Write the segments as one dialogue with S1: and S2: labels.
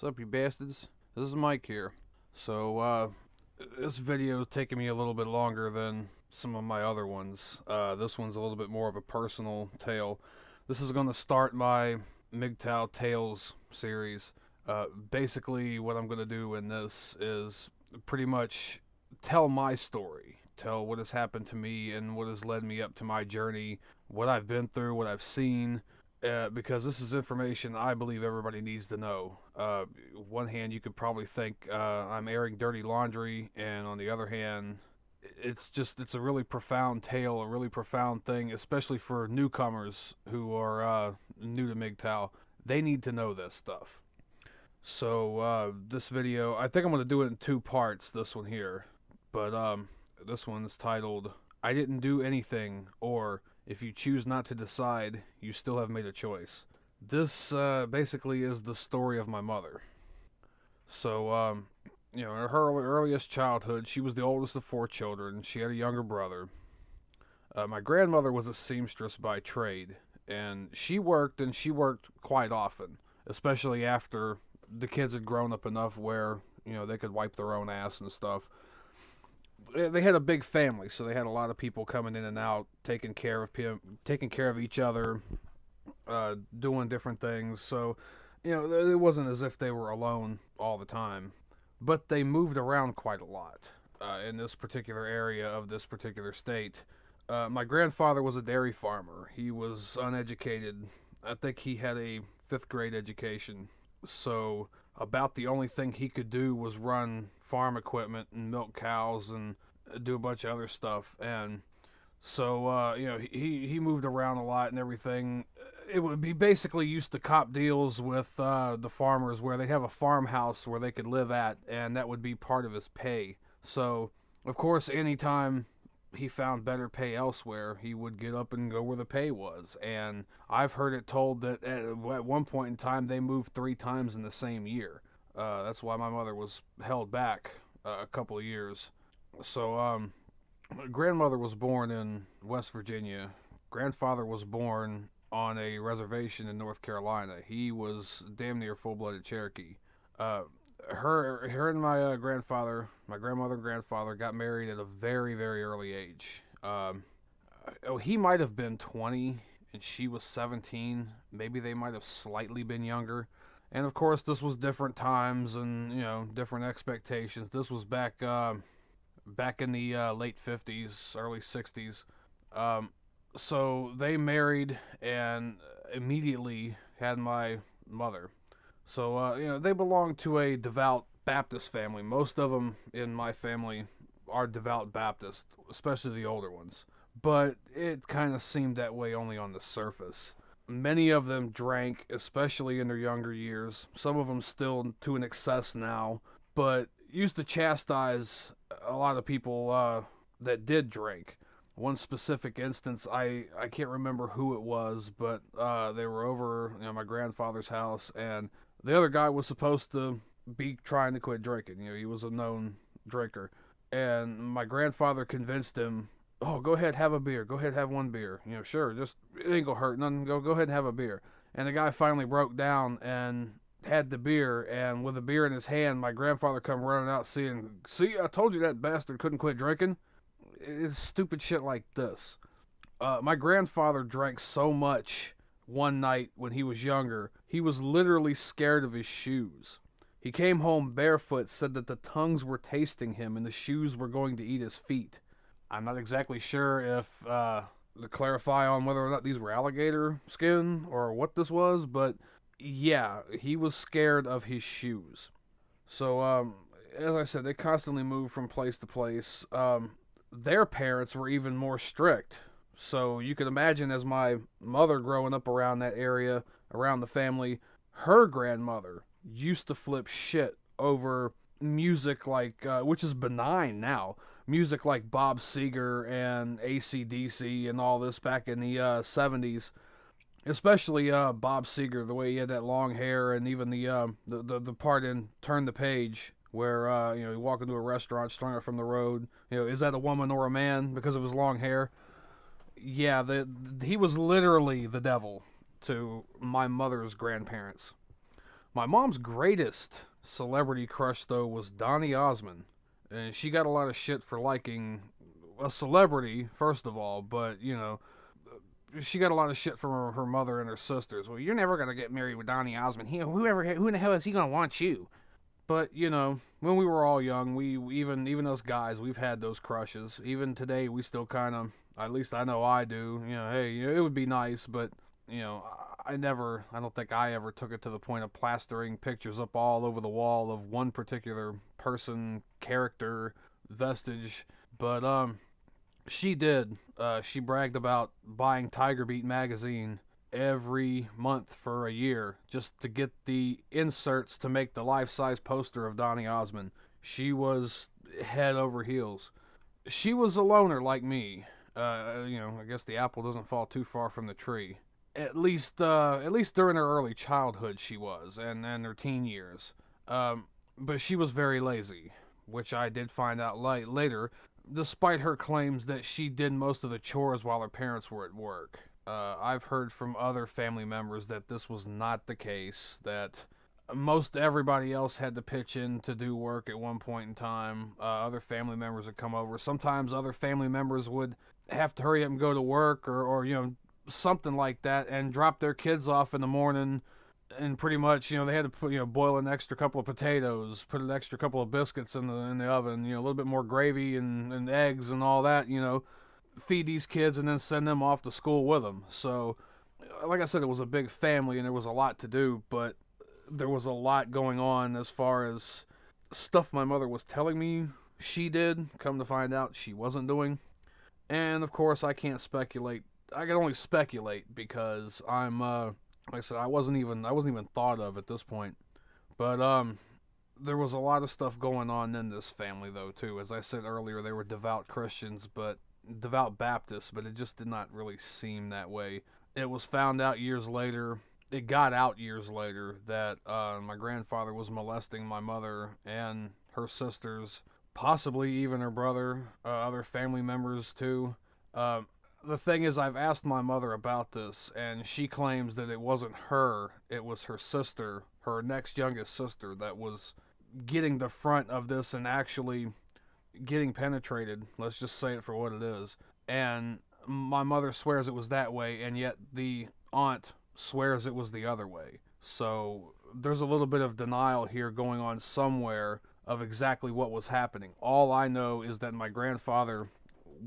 S1: What's up, you bastards? This is Mike here. So, this video is taking me a little bit longer than some of my other ones. This one's a little bit more of a personal tale. This is going to start my MGTOW Tales series. Basically, what I'm going to do in this is pretty much tell my story. Tell what has happened to me and what has led me up to my journey, what I've been through, what I've seen, because this is information I believe everybody needs to know. One hand, you could probably think I'm airing dirty laundry, and on the other hand, it's a really profound tale, a really profound thing, especially for newcomers who are new to MGTOW. They need to know this stuff. So this video, I think I'm going to do it in two parts, this one here. But this one's titled, I Didn't Do Anything, or If You Choose Not to Decide, You Still Have Made a Choice. This basically is the story of my mother. So, in her earliest childhood, she was the oldest of 4 children. She had a younger brother. My grandmother was a seamstress by trade, and she worked quite often, especially after the kids had grown up enough where, they could wipe their own ass and stuff. They had a big family, so they had a lot of people coming in and out, taking care of each other, doing different things. So, it wasn't as if they were alone all the time, but they moved around quite a lot in this particular area of this particular state. My grandfather was a dairy farmer. He was uneducated. I think he had a 5th grade education. So about the only thing he could do was run farm equipment and milk cows and do a bunch of other stuff. And so, he moved around a lot and everything. It would be basically used to cop deals with the farmers where they'd have a farmhouse where they could live at, and that would be part of his pay. So, of course, anytime he found better pay elsewhere, he would get up and go where the pay was. And I've heard it told that at one point in time they moved 3 times in the same year. That's why my mother was held back a couple of years. So, grandmother was born in West Virginia. Grandfather was born on a reservation in North Carolina. He was damn near full-blooded Cherokee. Her and my grandmother and grandfather got married at a very, very early age. He might have been 20 and she was 17. Maybe they might have slightly been younger. And of course, this was different times and different expectations. This was back in the late 50s, early 60s. So they married and immediately had my mother. So, they belong to a devout Baptist family. Most of them in my family are devout Baptist, especially the older ones. But it kind of seemed that way only on the surface. Many of them drank, especially in their younger years. Some of them still to an excess now, but used to chastise a lot of people that did drink. One specific instance, I can't remember who it was, but they were over my grandfather's house, and the other guy was supposed to be trying to quit drinking. He was a known drinker. And my grandfather convinced him, oh, go ahead, have a beer. Go ahead, have one beer. Sure, just, it ain't gonna hurt nothing. Go ahead and have a beer. And the guy finally broke down and had the beer, and with the beer in his hand, my grandfather come running out saying, see, I told you that bastard couldn't quit drinking. It's stupid shit like this. My grandfather drank so much one night when he was younger, he was literally scared of his shoes. He came home barefoot, said that the tongues were tasting him and the shoes were going to eat his feet. I'm not exactly sure if to clarify on whether or not these were alligator skin or what this was, but yeah, he was scared of his shoes. So, as I said, they constantly moved from place to place. Their parents were even more strict. So you can imagine, as my mother growing up around that area, around the family, her grandmother used to flip shit over music like, which is benign now, music like Bob Seger and AC/DC and all this back in the 70s. Especially Bob Seger, the way he had that long hair, and even the part in Turn the Page, where you walk into a restaurant strung up from the road. Is that a woman or a man because of his long hair? Yeah, he was literally the devil to my mother's grandparents. My mom's greatest celebrity crush, though, was Donny Osmond. And she got a lot of shit for liking a celebrity, first of all, but, she got a lot of shit from her mother and her sisters. Well, you're never going to get married with Donny Osmond. Who in the hell is he going to want you? But, when we were all young, we even us guys, we've had those crushes. Even today, we still kind of, at least I know I do. Hey, it would be nice, but, I don't think I ever took it to the point of plastering pictures up all over the wall of one particular person, character, vestige. But, she did. She bragged about buying Tiger Beat magazine every month for a year just to get the inserts to make the life-size poster of Donny Osmond. She was head over heels. She was a loner like me. I guess the apple doesn't fall too far from the tree. At least during her early childhood she was, and her teen years. But she was very lazy, which I did find out later, despite her claims that she did most of the chores while her parents were at work. I've heard from other family members that this was not the case, that most everybody else had to pitch in to do work at one point in time. Other family members would come over. Sometimes other family members would have to hurry up and go to work or something like that and drop their kids off in the morning, and pretty much, they had to put, boil an extra couple of potatoes, put an extra couple of biscuits in the oven, a little bit more gravy and eggs and all that, feed these kids and then send them off to school with them. So, like I said, it was a big family and there was a lot to do, but there was a lot going on as far as stuff my mother was telling me she did, come to find out she wasn't doing. And of course, I can't speculate. I can only speculate because I'm like I said, I wasn't even thought of at this point. But there was a lot of stuff going on in this family though too. As I said earlier, they were devout Christians, but devout Baptists, but it just did not really seem that way. It was found out years later. It got out years later that my grandfather was molesting my mother and her sisters, possibly even her brother, other family members too. The thing is, I've asked my mother about this, and she claims that it wasn't her, it was her sister, her next youngest sister, that was getting the front of this and actually getting penetrated. Let's just say it for what it is. And my mother swears it was that way, and yet the aunt swears it was the other way. So there's a little bit of denial here going on somewhere of exactly what was happening. All I know is that my grandfather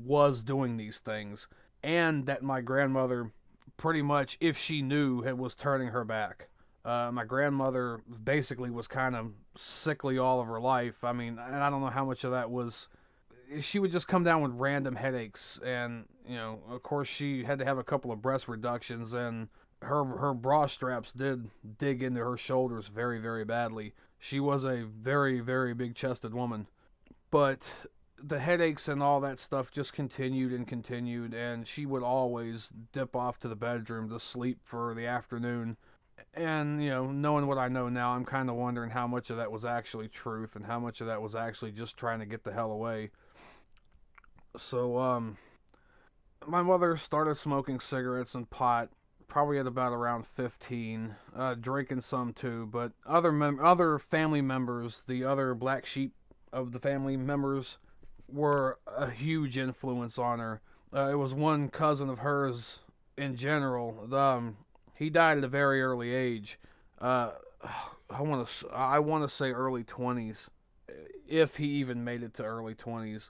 S1: was doing these things, and that my grandmother, pretty much, if she knew, it was turning her back. My grandmother basically was kind of sickly all of her life. I mean, and I don't know how much of that was. She would just come down with random headaches, and of course, she had to have a couple of breast reductions, and her bra straps did dig into her shoulders very, very badly. She was a very, very big-chested woman, but the headaches and all that stuff just continued and continued, and she would always dip off to the bedroom to sleep for the afternoon. And, knowing what I know now, I'm kind of wondering how much of that was actually truth and how much of that was actually just trying to get the hell away. So, my mother started smoking cigarettes and pot probably at about around 15, drinking some too, but other family members, the other black sheep of the family members, were a huge influence on her. It was one cousin of hers in general. He died at a very early age. I want to say early 20s, if he even made it to early 20s.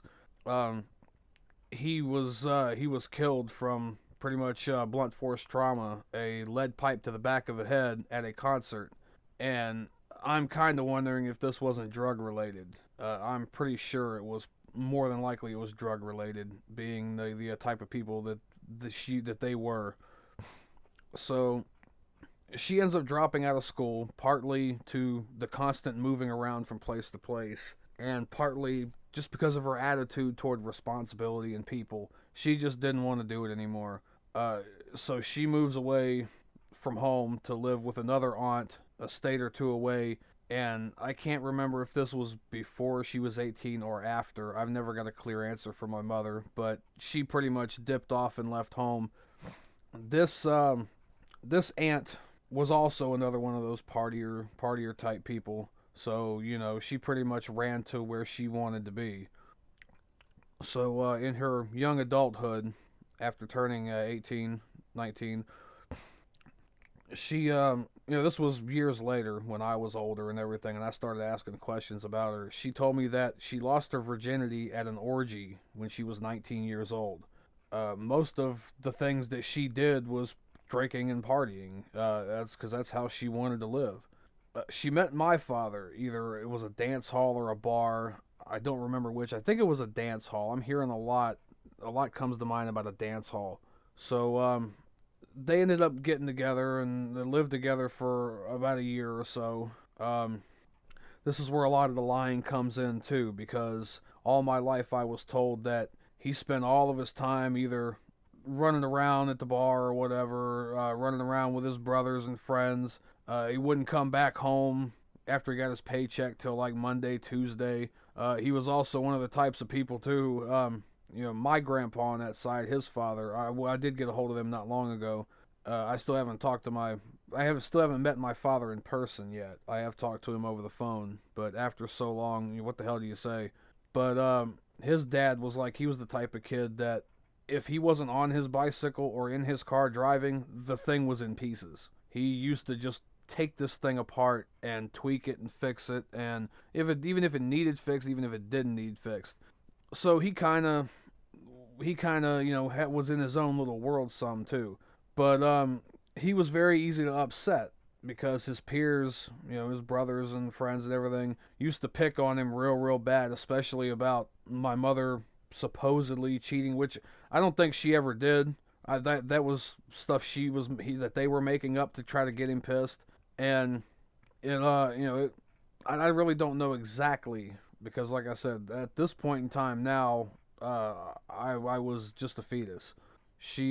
S1: He was killed from pretty much blunt force trauma, a lead pipe to the back of the head at a concert, and I'm kind of wondering if this wasn't drug related. I'm pretty sure it was. More than likely, it was drug related, being the type of people that they were. So she ends up dropping out of school, partly to the constant moving around from place to place, and partly just because of her attitude toward responsibility and people. She just didn't want to do it anymore. So she moves away from home to live with another aunt a state or two away, and I can't remember if this was before she was 18 or after. I've never got a clear answer from my mother, but she pretty much dipped off and left home. This aunt was also another one of those partier type people. So, she pretty much ran to where she wanted to be. So, in her young adulthood, after turning 18, 19, she, this was years later when I was older and everything, and I started asking questions about her. She told me that she lost her virginity at an orgy when she was 19 years old. Most of the things that she did was drinking and partying. That's because that's how she wanted to live. She met my father. Either it was a dance hall or a bar. I don't remember which. I think it was a dance hall. I'm hearing a lot. A lot comes to mind about a dance hall. So they ended up getting together and they lived together for about a year or so. This is where a lot of the lying comes in too, because all my life I was told that he spent all of his time either running around at the bar or whatever, running around with his brothers and friends. He wouldn't come back home after he got his paycheck till like Monday, Tuesday. He was also one of the types of people too. My grandpa on that side, his father, I did get a hold of him not long ago. I still haven't talked to still haven't met my father in person yet. I have talked to him over the phone, but after so long, what the hell do you say? But his dad was like, he was the type of kid that if he wasn't on his bicycle or in his car driving, the thing was in pieces. He used to just take this thing apart and tweak it and fix it, and even if it needed fixed, even if it didn't need fixed. So he kind of was in his own little world some too. But he was very easy to upset because his peers, his brothers and friends and everything, used to pick on him real bad, especially about my mother supposedly cheating, which I don't think she ever did. That was stuff that they were making up to try to get him pissed, and I really don't know exactly because, like I said, at this point in time now, I was just a fetus. She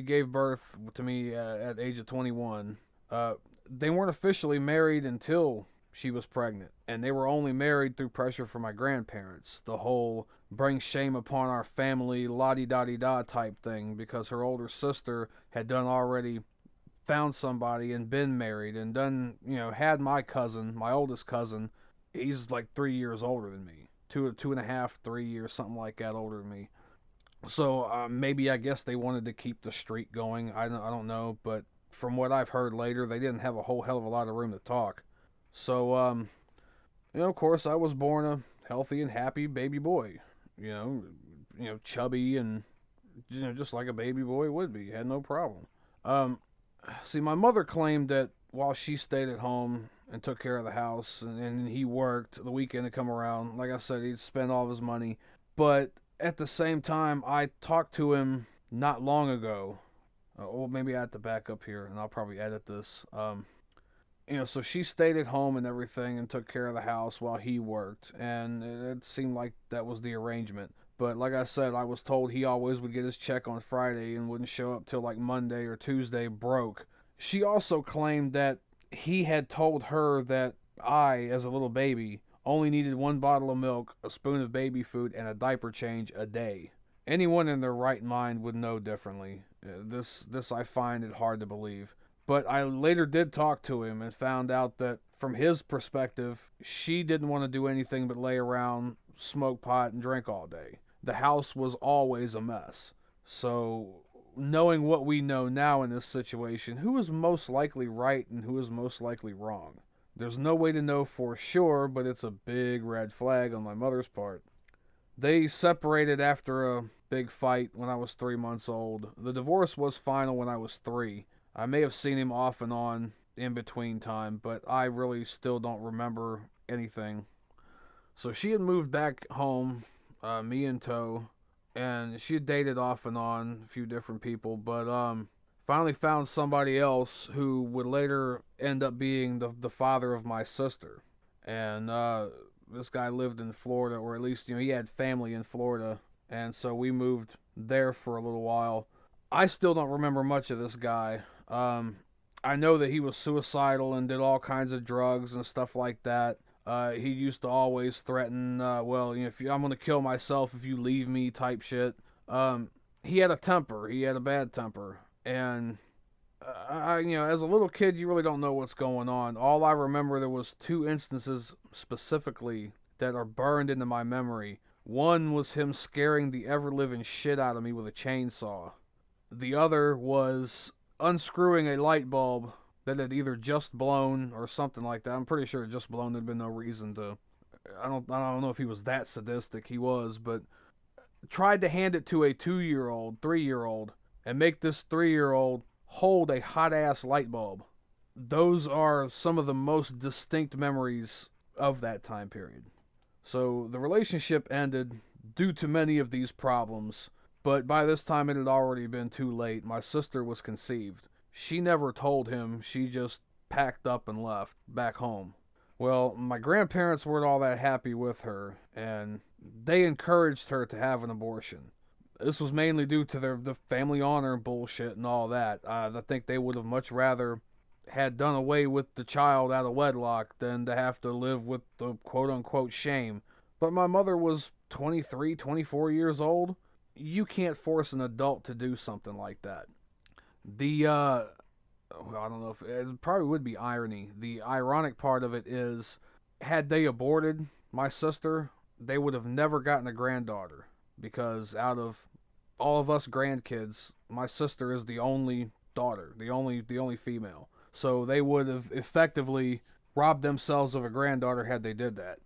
S1: gave birth to me at age of 21. They weren't officially married until she was pregnant, and they were only married through pressure from my grandparents. The whole bring shame upon our family, la di da di da type thing, because her older sister had done already found somebody and been married and done, had my cousin, my oldest cousin. He's like 3 years older than me, two and a half, 3 years, something like that, older than me. So maybe I guess they wanted to keep the streak going. I don't know, but from what I've heard later, they didn't have a whole hell of a lot of room to talk. So of course, I was born a healthy and happy baby boy. Chubby and just like a baby boy would be. Had no problem. Um, See, my mother claimed that while she stayed at home and took care of the house, and he worked the weekend to come around, like I said, he'd spend all of his money. But at the same time, I talked to him not long ago. Well, maybe I have to back up here, and I'll probably edit this. So she stayed at home and everything and took care of the house while he worked, and it seemed like that was the arrangement. But like I said, I was told he always would get his check on Friday and wouldn't show up till like Monday or Tuesday broke. She also claimed that he had told her that I, as a little baby, only needed one bottle of milk, a spoon of baby food, and a diaper change a day. Anyone in their right mind would know differently. This I find it hard to believe. But I later did talk to him and found out that from his perspective, she didn't want to do anything but lay around, smoke pot, and drink all day. The house was always a mess. So, knowing what we know now in this situation, who is most likely right and who is most likely wrong? There's no way to know for sure, but it's a big red flag on my mother's part. They separated after a big fight when I was 3 months old. The divorce was final when I was 3. I may have seen him off and on in between time, but I really still don't remember anything. So she had moved back home, me in tow, and she had dated off and on a few different people, but finally found somebody else who would later end up being the father of my sister. And this guy lived in Florida, or at least he had family in Florida, and so we moved there for a little while. I still don't remember much of this guy. I know that he was suicidal and did all kinds of drugs and stuff like that. He used to always threaten, I'm gonna kill myself if you leave me type shit. He had a temper. He had a bad temper, and As a little kid, you really don't know what's going on. All I remember, there was two instances specifically that are burned into my memory. One was him scaring the ever-living shit out of me with a chainsaw. The other was unscrewing a light bulb that had either just blown or something like that. I'm pretty sure it just blown. There'd been no reason to. I don't know if he was that sadistic. He was, but tried to hand it to a 2-year-old, 3-year-old, and make this 3-year-old hold a hot ass light bulb. Those are some of the most distinct memories of that time period. So the relationship ended due to many of these problems, but by this time it had already been too late. My sister was conceived. She never told him, she just packed up and left back home. Well, my grandparents weren't all that happy with her, and they encouraged her to have an abortion. This was mainly due to the family honor bullshit and all that. I think they would have much rather had done away with the child out of wedlock than to have to live with the quote-unquote shame. But my mother was 23, 24 years old. You can't force an adult to do something like that. I don't know if it probably would be irony. The ironic part of it is, had they aborted my sister, they would have never gotten a granddaughter, because out of all of us grandkids, my sister is the only daughter, the only female. So they would have effectively robbed themselves of a granddaughter had they did that.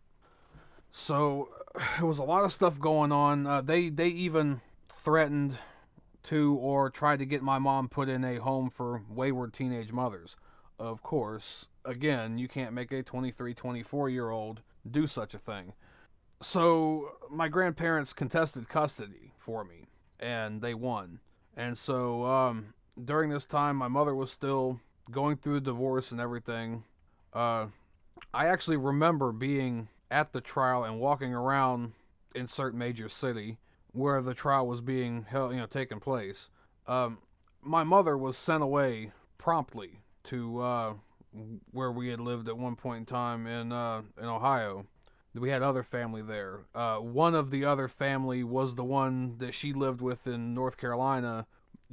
S1: So there was a lot of stuff going on. They even threatened to or tried to get my mom put in a home for wayward teenage mothers. Of course, again, you can't make a 23, 24-year-old do such a thing. So my grandparents contested custody for me, and they won. And so during this time, my mother was still going through the divorce and everything. I actually remember being at the trial and walking around insert major city where the trial was being held, taking place. My mother was sent away promptly to where we had lived at one point in time in Ohio. We had other family there. One of the other family was the one that she lived with in North Carolina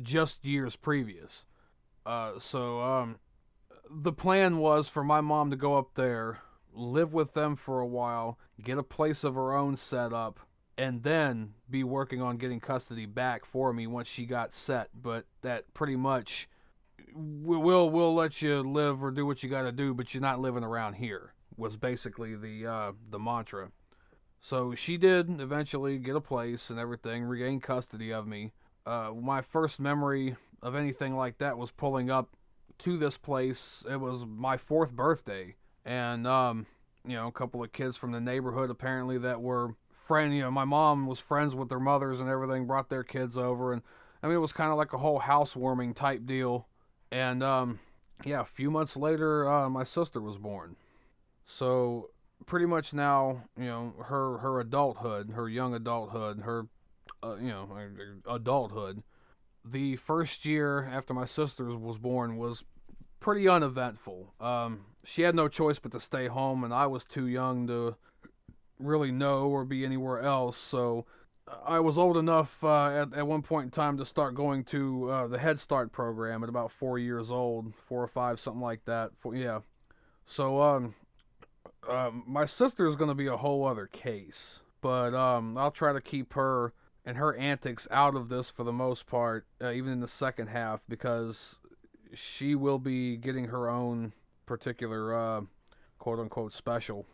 S1: just years previous. So the plan was for my mom to go up there, live with them for a while, get a place of her own set up, and then be working on getting custody back for me once she got set. But that pretty much, we'll let you live or do what you got to do, but you're not living around here, was basically the mantra. So she did eventually get a place and everything, regain custody of me. My first memory of anything like that was pulling up to this place. It was my 4th birthday, and a couple of kids from the neighborhood apparently that were my mom was friends with their mothers and everything, brought their kids over, and I mean, it was kind of like a whole housewarming type deal. And a few months later, my sister was born. So pretty much now, her adulthood, her young adulthood, her adulthood, the first year after my sister was born was pretty uneventful. She had no choice but to stay home, and I was too young to really know or be anywhere else. So I was old enough at one point in time to start going to the Head Start program at about 4 years old, 4 or 5, something like that. So my sister is going to be a whole other case, but I'll try to keep her and her antics out of this for the most part, even in the second half, because she will be getting her own particular quote-unquote special.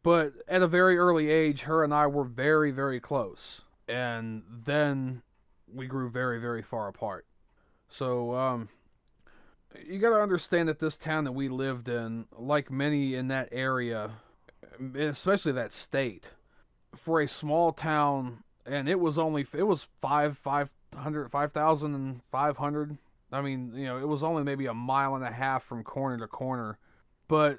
S1: But at a very early age, her and I were very, very close. And then we grew very, very far apart. So, you gotta understand that this town that we lived in, like many in that area, especially that state, for a small town, and it was 5,500. I mean, it was only maybe a mile and a half from corner to corner. But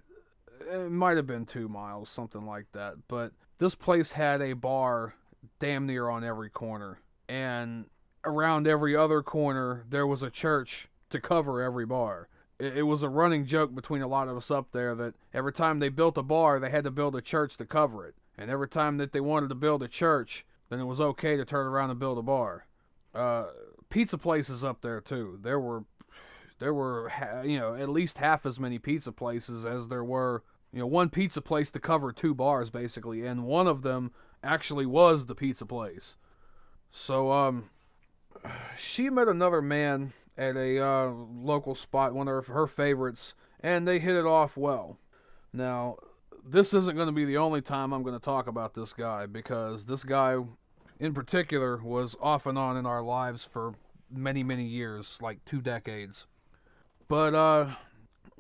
S1: it might have been 2 miles, something like that. But this place had a bar damn near on every corner. And around every other corner, there was a church to cover every bar. It was a running joke between a lot of us up there that every time they built a bar, they had to build a church to cover it. And every time that they wanted to build a church, then it was okay to turn around and build a bar. Pizza places up there, too. There were there were at least half as many pizza places as there were, one pizza place to cover 2 bars basically, and one of them actually was the pizza place. So she met another man at a local spot, one of her favorites, and they hit it off well. Now, this isn't going to be the only time I'm going to talk about this guy, because this guy in particular was off and on in our lives for many, many years, like 2 decades. But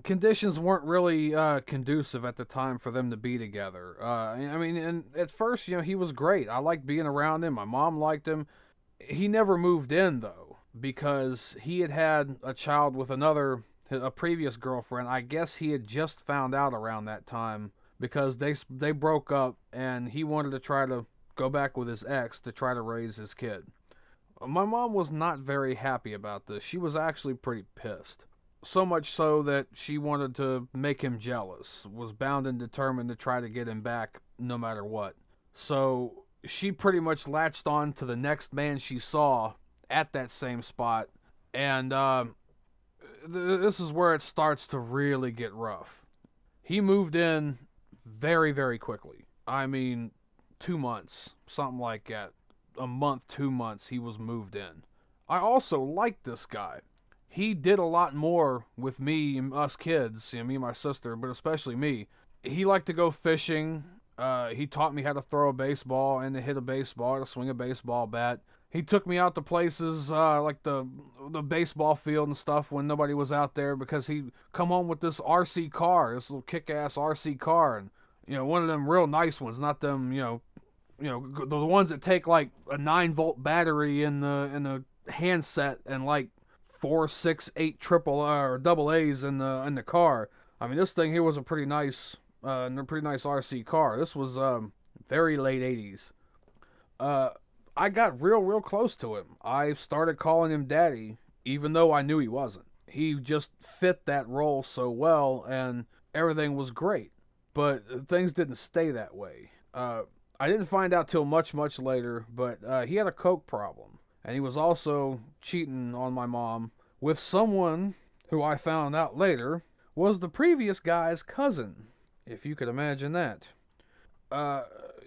S1: conditions weren't really conducive at the time for them to be together. I mean, and at first, he was great. I liked being around him. My mom liked him. He never moved in, though, because he had a child with a previous girlfriend. I guess he had just found out around that time, because they broke up, and he wanted to try to go back with his ex to try to raise his kid. My mom was not very happy about this. She was actually pretty pissed. So much so that she wanted to make him jealous, was bound and determined to try to get him back no matter what. So she pretty much latched on to the next man she saw at that same spot, and this is where it starts to really get rough. He moved in very, very quickly. I mean, 2 months, something like that. A month, 2 months, he was moved in. I also liked this guy. He did a lot more with me and us kids, me and my sister, but especially me. He liked to go fishing. He taught me how to throw a baseball and to hit a baseball, to swing a baseball bat. He took me out to places like the baseball field and stuff when nobody was out there, because he'd come home with this RC car, this little kick-ass RC car, and one of them real nice ones, not them, the ones that take like a 9-volt battery in the handset and like 4, 6, 8 triple or double A's in the car. I mean, this thing here was a pretty nice RC car. This was very late 80s. I got real close to him. I started calling him Daddy, even though I knew he wasn't. He just fit that role so well, and everything was great. But things didn't stay that way. I didn't find out till much later, but he had a coke problem. And he was also cheating on my mom with someone who I found out later was the previous guy's cousin, if you could imagine that.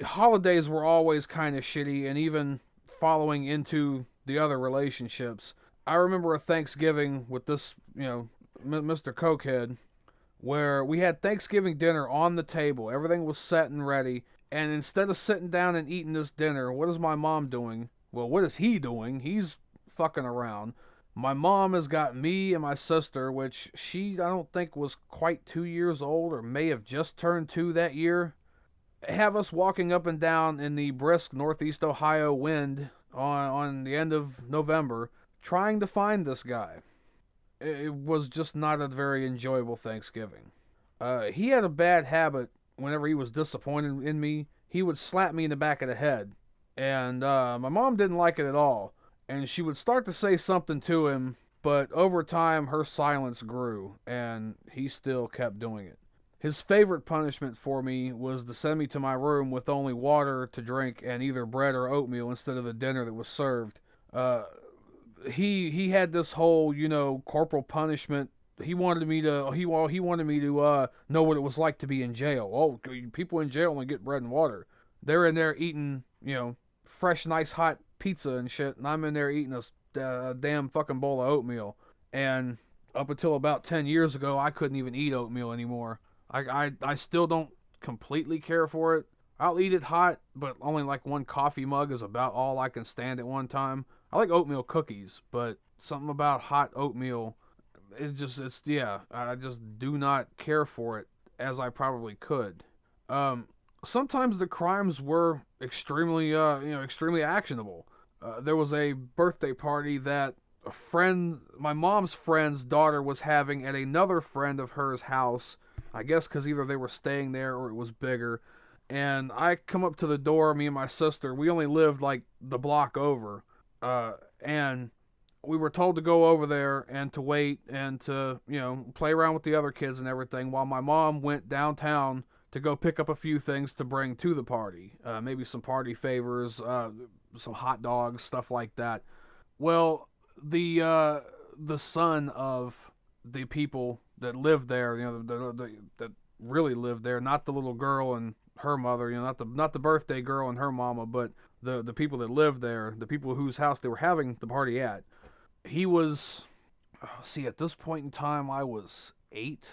S1: Holidays were always kind of shitty, and even following into the other relationships. I remember a Thanksgiving with this, Mr. Cokehead, where we had Thanksgiving dinner on the table. Everything was set and ready, and instead of sitting down and eating this dinner, what is my mom doing? Well, what is he doing? He's fucking around. My mom has got me and my sister, which I don't think was quite 2 years old, or may have just turned 2 that year, have us walking up and down in the brisk northeast Ohio wind on the end of November, trying to find this guy. It was just not a very enjoyable Thanksgiving. He had a bad habit. Whenever he was disappointed in me, he would slap me in the back of the head. And my mom didn't like it at all. And she would start to say something to him, but over time her silence grew, and he still kept doing it. His favorite punishment for me was to send me to my room with only water to drink and either bread or oatmeal instead of the dinner that was served. He had this whole, corporal punishment. He wanted me to know what it was like to be in jail. Oh, people in jail only get bread and water. They're in there eating, fresh, nice, hot pizza and shit, and I'm in there eating a damn fucking bowl of oatmeal. And up until about 10 years ago, I couldn't even eat oatmeal anymore. I still don't completely care for it. I'll eat it hot, but only like one coffee mug is about all I can stand at one time. I like oatmeal cookies, but something about hot oatmeal, I just do not care for it as I probably could. Sometimes the crimes were extremely actionable. There was a birthday party that my mom's friend's daughter was having at another friend of hers' house. I guess because either they were staying there or it was bigger. And I come up to the door, me and my sister. We only lived like the block over. And we were told to go over there and to wait and to, play around with the other kids and everything, while my mom went downtown to go pick up a few things to bring to the party. Maybe some party favors, some hot dogs, stuff like that. Well, the son of the people that lived there, that really lived there, not the little girl and her mother, not the birthday girl and her mama, but the people that lived there, the people whose house they were having the party at. He was, see, at this point in time, I was 8,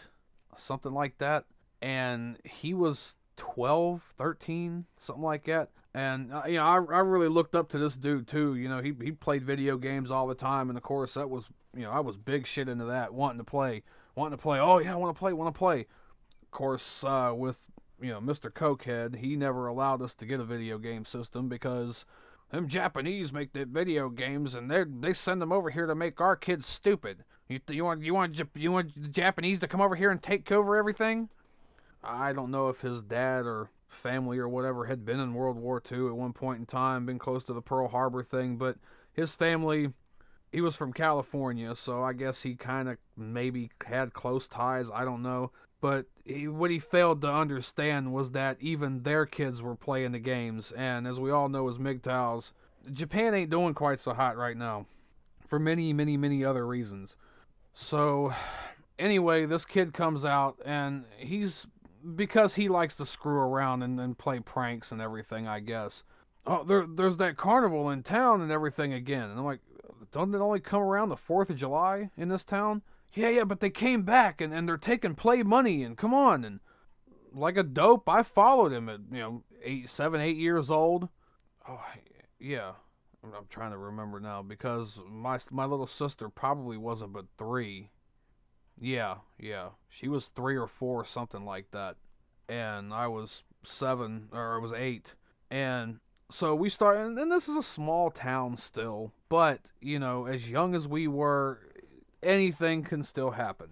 S1: something like that, and he was 12, 13, something like that. And I really looked up to this dude too. He played video games all the time, and of course that was, I was big shit into that, wanting to play. Oh yeah, I want to play. Of course, with Mr. Cokehead, he never allowed us to get a video game system because them Japanese make the video games, and they send them over here to make our kids stupid. You want the Japanese to come over here and take over everything? I don't know if his dad or family or whatever had been in World War II at one point in time, been close to the Pearl Harbor thing, but his family, he was from California, so I guess he kind of maybe had close ties, I don't know. But what he failed to understand was that even their kids were playing the games, and as we all know as MGTOWs, Japan ain't doing quite so hot right now, for many, many, many other reasons. So, anyway, this kid comes out, and because he likes to screw around and play pranks and everything, I guess. Oh, there's that carnival in town and everything again. And I'm like, don't it only come around the 4th of July in this town? Yeah, but they came back, and they're taking play money, and come on. And like a dope, I followed him at, 7, 8 years old. Oh, yeah. I'm trying to remember now, because my little sister probably wasn't but 3. Yeah. She was 3 or 4, something like that. And I was 7, or I was 8. And so we started, and this is a small town still, but, as young as we were, anything can still happen.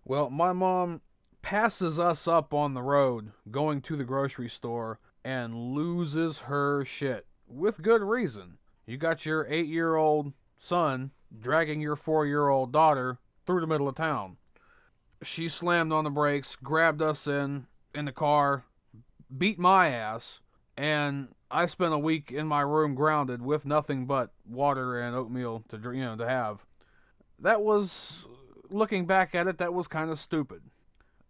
S1: Well, my mom passes us up on the road going to the grocery store and loses her shit. With good reason. You got your 8-year-old son dragging your 4-year-old daughter through the middle of town. She slammed on the brakes, grabbed us in the car, beat my ass, and I spent a week in my room grounded with nothing but water and oatmeal to have. That was, looking back at it, that was kind of stupid.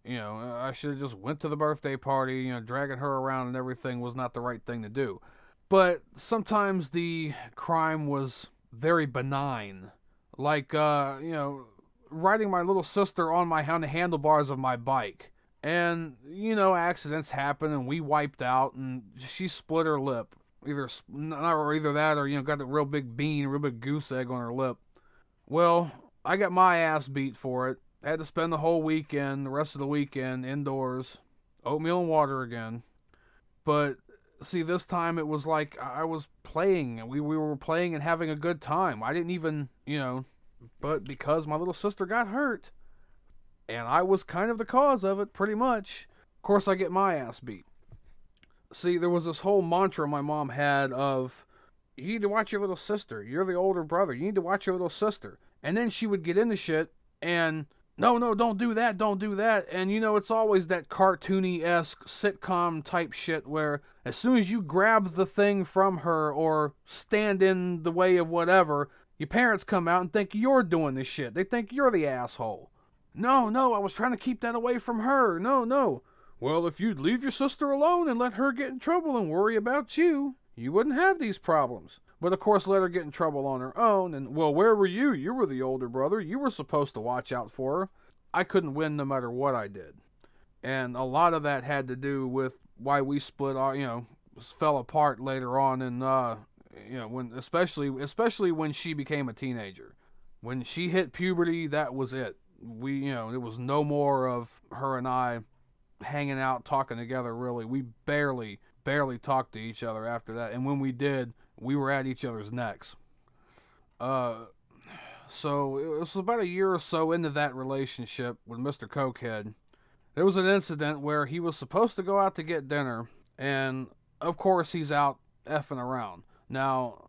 S1: I should have just went to the birthday party, dragging her around and everything was not the right thing to do. But sometimes the crime was very benign. Like, riding my little sister on the handlebars of my bike. And, accidents happen and we wiped out and she split her lip. Either that or, got a real big real big goose egg on her lip. Well, I got my ass beat for it. I had to spend the rest of the weekend indoors. Oatmeal and water again. But, see, this time it was like I was playing, and we were playing and having a good time. I didn't even, but because my little sister got hurt, and I was kind of the cause of it, pretty much, of course I get my ass beat. See, there was this whole mantra my mom had of, you need to watch your little sister. You're the older brother. You need to watch your little sister. And then she would get into shit, and no, don't do that, don't do that. And, it's always that cartoony-esque sitcom type shit where as soon as you grab the thing from her or stand in the way of whatever, your parents come out and think you're doing this shit. They think you're the asshole. No, I was trying to keep that away from her. No. Well, if you'd leave your sister alone and let her get in trouble and worry about you, you wouldn't have these problems. But of course let her get in trouble on her own, and, well, where were you? You were the older brother. You were supposed to watch out for her. I couldn't win no matter what I did. And a lot of that had to do with why we split, fell apart later on, and, when, especially when she became a teenager. When she hit puberty, that was it. It was no more of her and I hanging out, talking together, really. We barely talked to each other after that. And when we did, we were at each other's necks. So it was about a year or so into that relationship with Mr. Cokehead. There was an incident where he was supposed to go out to get dinner, and of course he's out effing around. Now,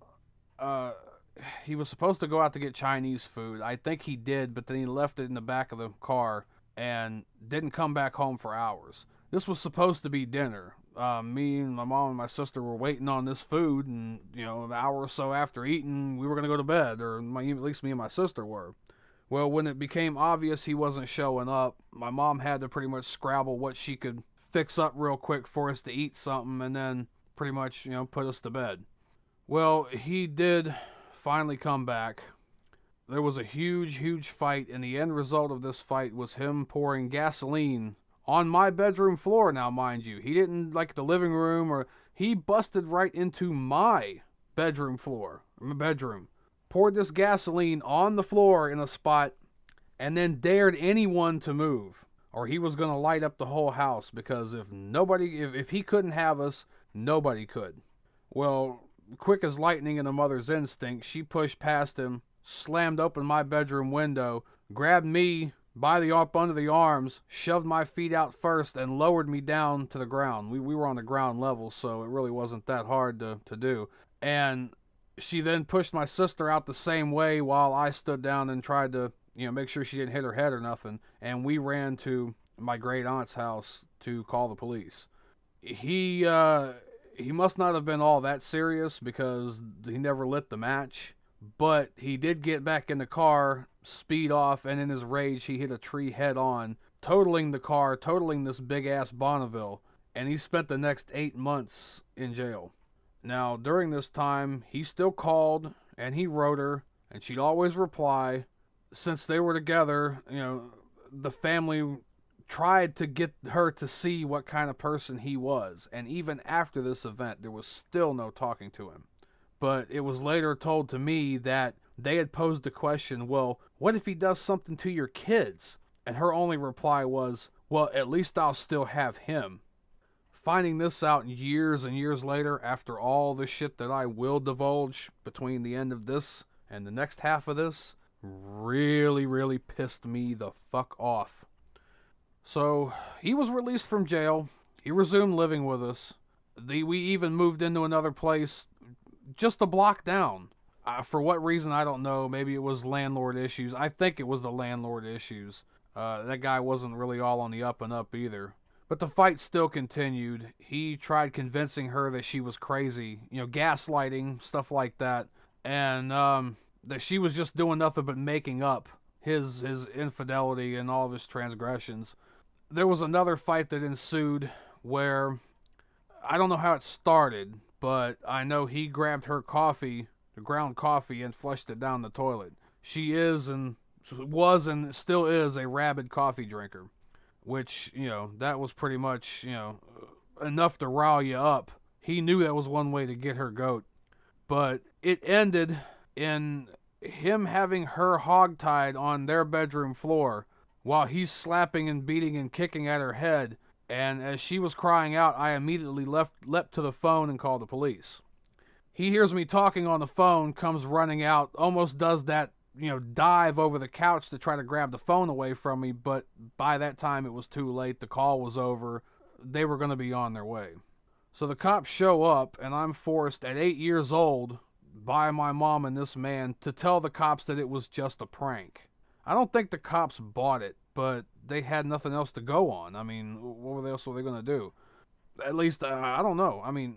S1: he was supposed to go out to get Chinese food. I think he did, but then he left it in the back of the car and didn't come back home for hours. This was supposed to be dinner. Me and my mom and my sister were waiting on this food, and, an hour or so after eating, we were going to go to bed, or at least me and my sister were. Well, when it became obvious he wasn't showing up, my mom had to pretty much scrabble what she could fix up real quick for us to eat something and then pretty much, put us to bed. Well, he did finally come back. There was a huge, huge fight, and the end result of this fight was him pouring gasoline on my bedroom floor, now mind you. He didn't like the living room, or he busted right into my bedroom floor, my bedroom, poured this gasoline on the floor in a spot, and then dared anyone to move, or he was going to light up the whole house, because if he couldn't have us, nobody could. Well, quick as lightning in a mother's instinct, she pushed past him, slammed open my bedroom window, grabbed me up under the arms, shoved my feet out first, and lowered me down to the ground. We were on the ground level, so it really wasn't that hard to do. And she then pushed my sister out the same way while I stood down and tried to, make sure she didn't hit her head or nothing. And we ran to my great aunt's house to call the police. He must not have been all that serious because he never lit the match. But he did get back in the car, speed off, and in his rage he hit a tree head on, totaling the car, totaling this big-ass Bonneville, and he spent the next 8 months in jail. Now, during this time, he still called, and he wrote her, and she'd always reply. Since they were together, the family tried to get her to see what kind of person he was, and even after this event, there was still no talking to him. But it was later told to me that they had posed the question, well, what if he does something to your kids? And her only reply was, well, at least I'll still have him. Finding this out years and years later, after all the shit that I will divulge between the end of this and the next half of this, really, really pissed me the fuck off. So, he was released from jail. He resumed living with us. We even moved into another place just a block down. For what reason, I don't know. Maybe it was landlord issues. I think it was the landlord issues. That guy wasn't really all on the up and up either. But the fight still continued. He tried convincing her that she was crazy. Gaslighting, stuff like that. And that she was just doing nothing but making up his infidelity and all of his transgressions. There was another fight that ensued where, I don't know how it started, but I know he grabbed her coffee, the ground coffee, and flushed it down the toilet. She was and still is a rabid coffee drinker, which, that was pretty much, enough to rile you up. He knew that was one way to get her goat. But it ended in him having her hogtied on their bedroom floor while he's slapping and beating and kicking at her head. And as she was crying out, I immediately leapt to the phone and called the police. He hears me talking on the phone, comes running out, almost does that, dive over the couch to try to grab the phone away from me, but by that time it was too late. The call was over. They were going to be on their way. So the cops show up, and I'm forced at 8 years old by my mom and this man to tell the cops that it was just a prank. I don't think the cops bought it, but they had nothing else to go on. I mean, what else were they going to do? At least, I don't know. I mean,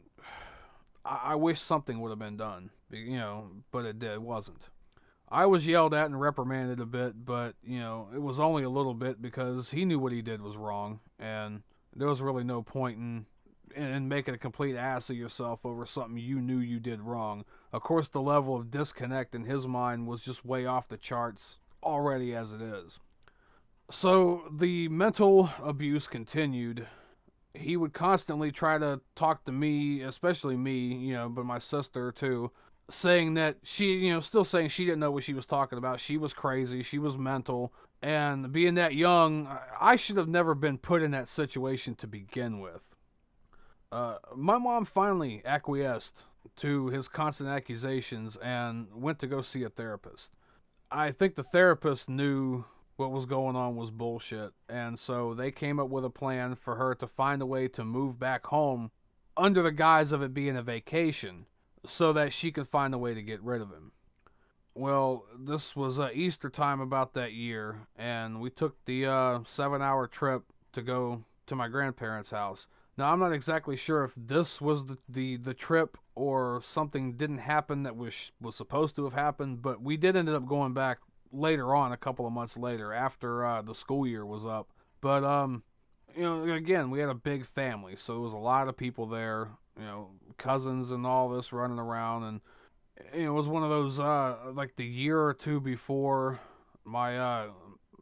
S1: I wish something would have been done, but it wasn't. I was yelled at and reprimanded a bit, but, it was only a little bit because he knew what he did was wrong, and there was really no point in making a complete ass of yourself over something you knew you did wrong. Of course, the level of disconnect in his mind was just way off the charts already as it is. So the mental abuse continued. He would constantly try to talk to me, especially me, but my sister too, saying that she, still saying she didn't know what she was talking about. She was crazy. She was mental. And being that young, I should have never been put in that situation to begin with. My mom finally acquiesced to his constant accusations and went to go see a therapist. I think the therapist knew what was going on was bullshit, and so they came up with a plan for her to find a way to move back home under the guise of it being a vacation so that she could find a way to get rid of him. Well, this was Easter time about that year, and we took the 7-hour trip to go to my grandparents' house. Now, I'm not exactly sure if this was the trip or something didn't happen that was supposed to have happened, but we did end up going back later on, a couple of months later, after the school year was up. But you know, again, we had a big family, so there was a lot of people there. You know, cousins and all this running around, and you know, it was one of those like the year or two before my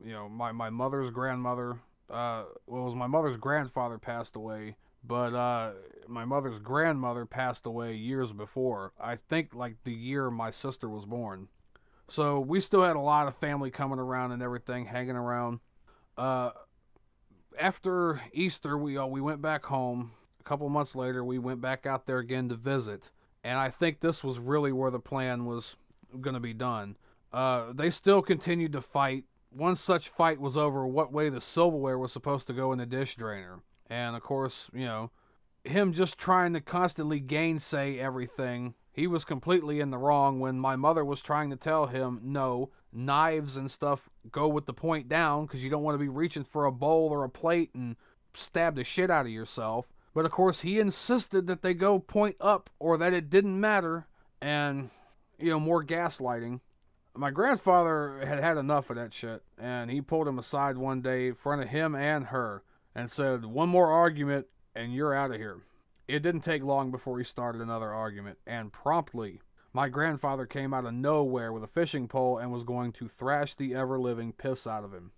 S1: you know, my mother's grandmother, well, it was my mother's grandfather passed away, but my mother's grandmother passed away years before. I think like the year my sister was born. So we still had a lot of family coming around and everything, hanging around. Uh, After Easter, we went back home. A couple months later, we went back out there again to visit, and I think this was really where the plan was going to be done. They still continued to fight. One such fight was over what way the silverware was supposed to go in the dish drainer, and of course, you know, him just trying to constantly gainsay everything. He was completely in the wrong when my mother was trying to tell him, no, knives and stuff go with the point down because you don't want to be reaching for a bowl or a plate and stab the shit out of yourself. But of course, he insisted that they go point up or that it didn't matter, and, you know, more gaslighting. My grandfather had had enough of that shit, and he pulled him aside one day in front of him and her and said, one more argument and you're out of here. It didn't take long before he started another argument, and promptly, my grandfather came out of nowhere with a fishing pole and was going to thrash the ever-living piss out of him.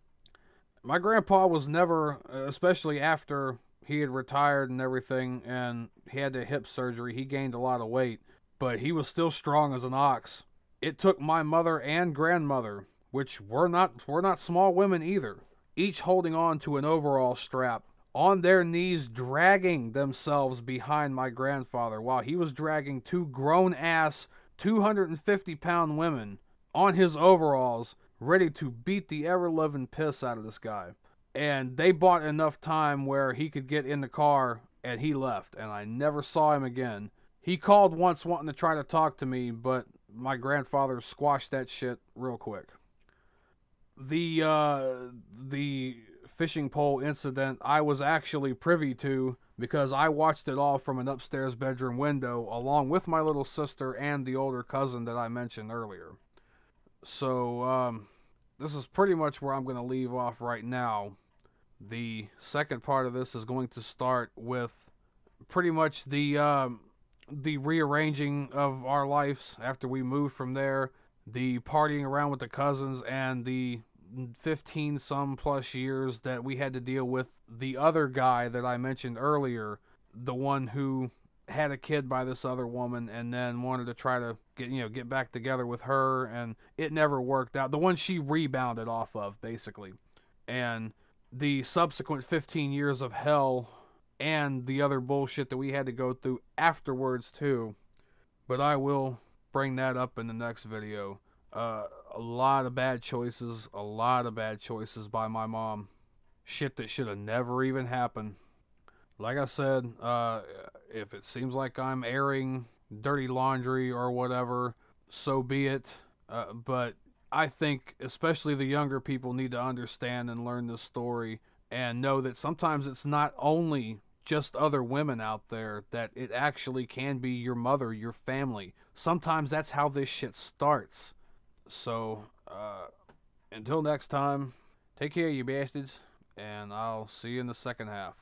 S1: My grandpa was never, especially after he had retired and everything, and he had the hip surgery, he gained a lot of weight, but he was still strong as an ox. It took my mother and grandmother, which were not small women either, each holding on to an overall strap, on their knees dragging themselves behind my grandfather while he was dragging two grown-ass 250-pound women on his overalls, ready to beat the ever-loving piss out of this guy. And they bought enough time where he could get in the car, and he left, and I never saw him again. He called once wanting to try to talk to me, but my grandfather squashed that shit real quick. The fishing pole incident I was actually privy to because I watched it all from an upstairs bedroom window along with my little sister and the older cousin that I mentioned earlier. So this is pretty much where I'm going to leave off right now. The second part of this is going to start with pretty much the rearranging of our lives after we moved from there, the partying around with the cousins, and the 15 some plus years that we had to deal with the other guy that I mentioned earlier, the one who had a kid by this other woman and then wanted to try to get back together with her, and it never worked out. The one she rebounded off of, basically. And the subsequent 15 years of hell and the other bullshit that we had to go through afterwards too. But I will bring that up in the next video. A lot of bad choices by my mom. Shit that should have never even happened. Like I said, if it seems like I'm airing dirty laundry or whatever, so be it. But I think especially the younger people need to understand and learn this story and know that sometimes it's not only just other women out there, that it actually can be your mother, your family. Sometimes that's how this shit starts. So, until next time, take care, you bastards, and I'll see you in the second half.